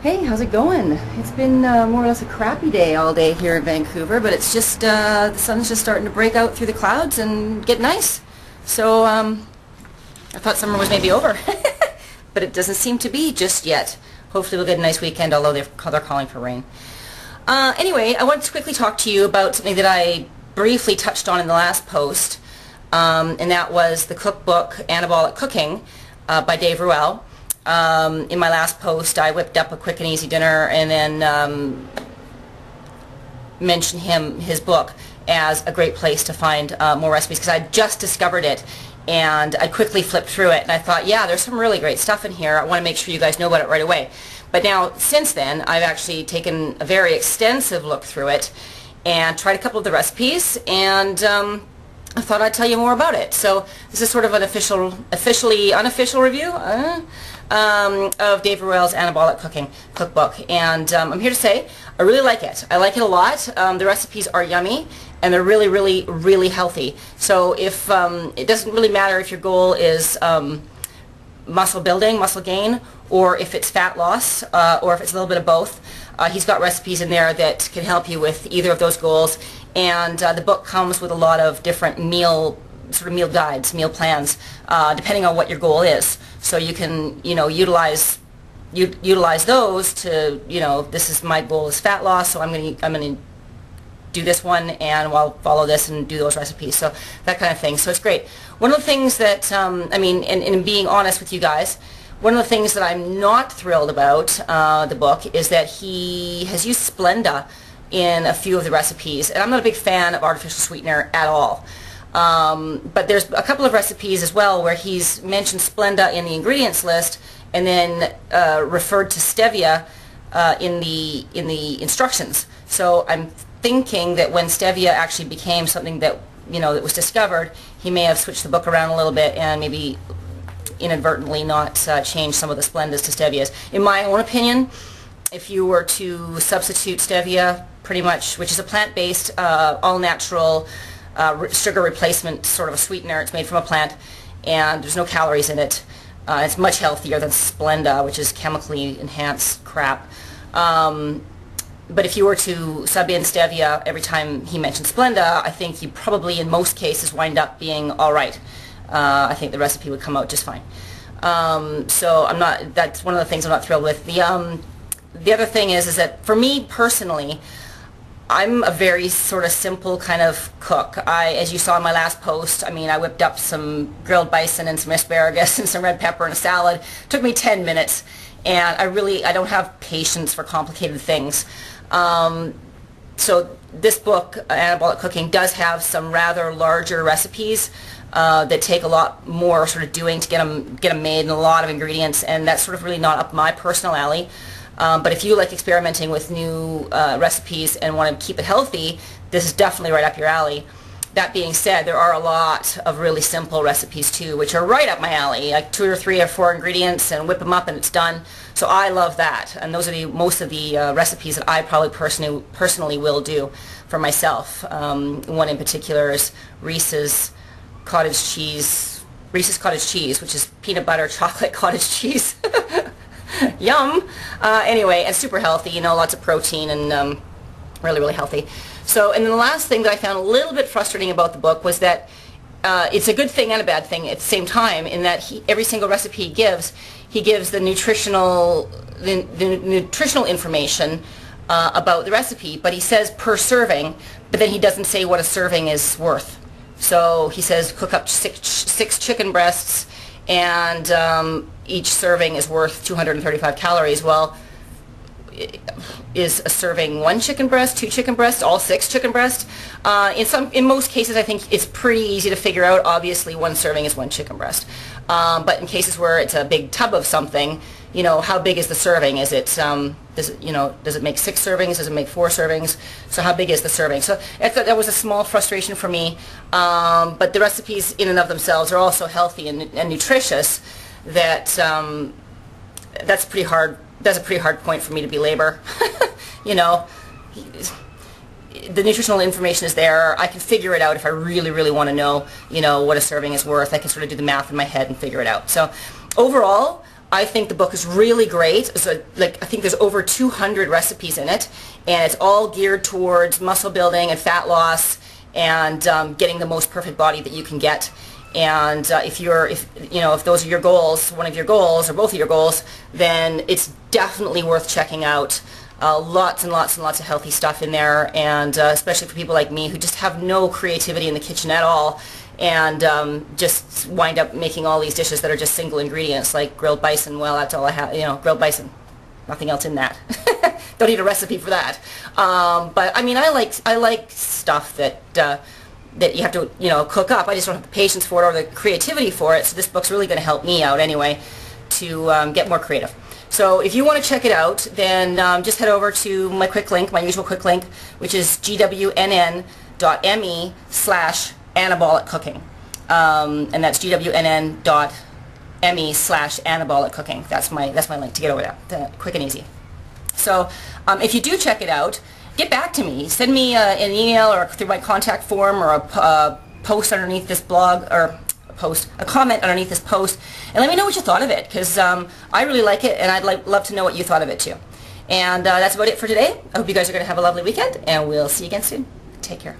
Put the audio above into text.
Hey, how's it going? It's been more or less a crappy day all day here in Vancouver, but it's just the sun's just starting to break out through the clouds and get nice. So I thought summer was maybe over, but it doesn't seem to be just yet. Hopefully we'll get a nice weekend, although they're calling for rain. Anyway, I wanted to quickly talk to you about something that I briefly touched on in the last post, and that was the cookbook Anabolic Cooking by Dave Ruel. In my last post, I whipped up a quick and easy dinner and then mentioned his book as a great place to find more recipes, because I just discovered it and I quickly flipped through it and I thought, yeah, there's some really great stuff in here. I want to make sure you guys know about it right away. But now, since then, I've actually taken a very extensive look through it and tried a couple of the recipes, and I thought I'd tell you more about it. So this is sort of an officially unofficial review of Dave Ruel's Anabolic Cooking Cookbook, and I'm here to say I really like it. I like it a lot. The recipes are yummy and they're really, really, really healthy. So if it doesn't really matter if your goal is muscle building, muscle gain, or if it's fat loss, or if it's a little bit of both. He's got recipes in there that can help you with either of those goals, and the book comes with a lot of different meal guides, meal plans, depending on what your goal is. So you can, utilize those to, this is my goal is fat loss, so I'm going to do this one, and I'll follow this and do those recipes. So that kind of thing. So it's great. One of the things that, in being honest with you guys, one of the things that I'm not thrilled about the book is that he has used Splenda in a few of the recipes, and I'm not a big fan of artificial sweetener at all. But there's a couple of recipes as well where he's mentioned Splenda in the ingredients list and then referred to stevia in the instructions. So I'm thinking that when stevia actually became something that that was discovered, he may have switched the book around a little bit and maybe inadvertently not change some of the Splendas to stevias. In my own opinion, if you were to substitute stevia, pretty much, which is a plant-based, all-natural sugar replacement sort of a sweetener. It's made from a plant and there's no calories in it. It's much healthier than Splenda, which is chemically enhanced crap. But if you were to sub in stevia every time he mentioned Splenda, I think you probably in most cases wind up being alright. I think the recipe would come out just fine. So that's one of the things I'm not thrilled with. The other thing is that for me personally, I'm a very sort of simple kind of cook. As you saw in my last post, I whipped up some grilled bison and some asparagus and some red pepper and a salad. It took me 10 minutes, and I don't have patience for complicated things. So this book, Anabolic Cooking, does have some rather larger recipes that take a lot more sort of doing to get them made, and a lot of ingredients, and that's sort of really not up my personal alley. But if you like experimenting with new recipes and want to keep it healthy, this is definitely right up your alley. That being said, there are a lot of really simple recipes too, which are right up my alley, like 2 or 3 or 4 ingredients and whip them up and it's done. So I love that, and those are most of the recipes that I probably personally will do for myself. One in particular is Reese's cottage cheese, which is peanut butter chocolate cottage cheese. Yum! Anyway, and super healthy, lots of protein and really, really healthy. So, and then the last thing that I found a little bit frustrating about the book was that it's a good thing and a bad thing at the same time, in that every single recipe he gives the nutritional information about the recipe, but he says per serving, but then he doesn't say what a serving is worth. So he says cook up six chicken breasts, and each serving is worth 235 calories. Well, is a serving 1 chicken breast, 2 chicken breasts, all 6 chicken breasts? In most cases, I think it's pretty easy to figure out. Obviously, 1 serving is 1 chicken breast. But in cases where it's a big tub of something, how big is the serving? Is it does it make 6 servings? Does it make 4 servings? So how big is the serving? So that was a small frustration for me. But the recipes in and of themselves are also healthy and nutritious. That's pretty hard. That's a pretty hard point for me to belabor. The nutritional information is there. I can figure it out if I really, really want to know, what a serving is worth. I can sort of do the math in my head and figure it out. So overall, I think the book is really great. So, like, I think there's over 200 recipes in it, and it's all geared towards muscle building and fat loss and getting the most perfect body that you can get. And if those are your goals, one of your goals or both of your goals, then it's definitely worth checking out. Lots and lots and lots of healthy stuff in there, and especially for people like me who just have no creativity in the kitchen at all, and just wind up making all these dishes that are just single ingredients, like grilled bison. Well, that's all I have, grilled bison. Nothing else in that. Don't need a recipe for that. But I mean, I like stuff that you have to cook up. I just don't have the patience for it or the creativity for it. So this book's really going to help me out anyway to get more creative. So if you want to check it out, then just head over to my quick link, my usual quick link, which is gwnn.me/anabolic cooking. And that's gwnn.me/anabolic cooking. That's my link to get over there. Quick and easy. So if you do check it out, get back to me. Send me an email or through my contact form or a post underneath this blog, or a comment underneath this post, and let me know what you thought of it, because I really like it, and I'd love to know what you thought of it too. And that's about it for today. I hope you guys are going to have a lovely weekend, and we'll see you again soon. Take care.